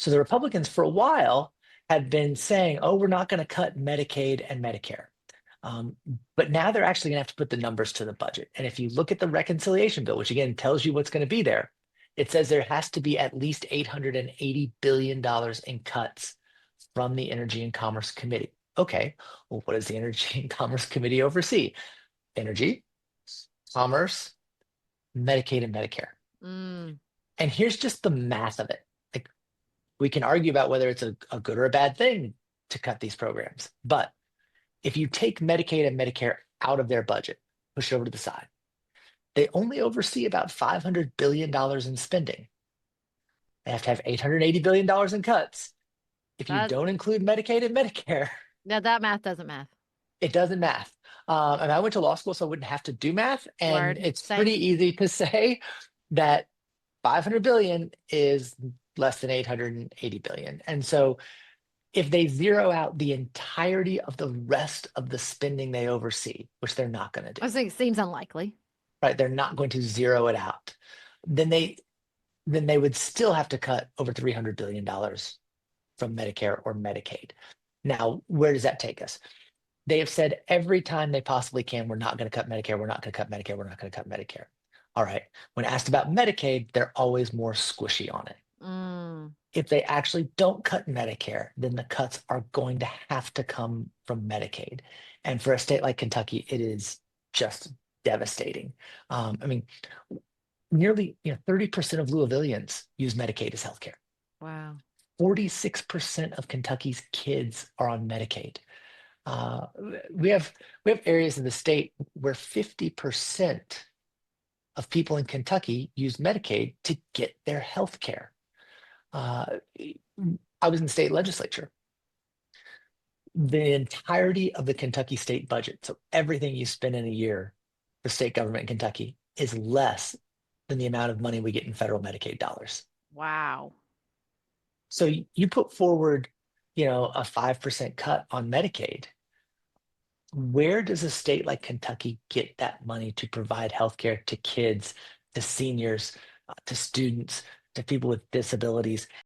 So the Republicans, for a while, had been saying, oh, we're not going to cut Medicaid and Medicare. Um, but now they're actually going to have to put the numbers to the budget. And if you look at the reconciliation bill, which again tells you what's going to be there, it says there has to be at least $880 billion in cuts from the Energy and Commerce Committee. Okay, well, what does the Energy and Commerce Committee oversee? Energy, commerce, Medicaid, and Medicare. Mm. And here's just the math of it. Like we can argue about whether it's a good or a bad thing to cut these programs. But if you take Medicaid and Medicare out of their budget, push it over to the side, they only oversee about $500 billion in spending. They have to have $880 billion in cuts. If you That don't include Medicaid and Medicare, Now that math doesn't math. it doesn't math. And I went to law school, so I wouldn't have to do math. And Word. it's pretty Same. easy to say that 500 billion is less than 880 billion. And so if they zero out the entirety of the rest of the spending they oversee, which they're not going to do, I was thinking it seems unlikely. right? They're not going to zero it out. Then they would still have to cut over $300 billion from Medicare or Medicaid. Now, where does that take us? They have said every time they possibly can, we're not going to cut Medicare, we're not going to cut Medicare, we're not going to cut Medicare. All right. When asked about Medicaid, they're always more squishy on it. Mm. If they actually don't cut Medicare, then the cuts are going to have to come from Medicaid. And for a state like Kentucky, it is just devastating. I mean, nearly 30% of Louisvillians use Medicaid as healthcare. Wow. 46% of Kentucky's kids are on Medicaid. Uh, we have areas in the state where 50% of people in Kentucky use Medicaid to get their health care. Uh, I was in the state legislature. The entirety of the Kentucky state budget, so everything you spend in a year for state government in Kentucky, is less than the amount of money we get in federal Medicaid dollars. Wow. So you put forward, a 5% cut on Medicaid. Where does a state like Kentucky get that money to provide healthcare to kids, to seniors, to students, to people with disabilities?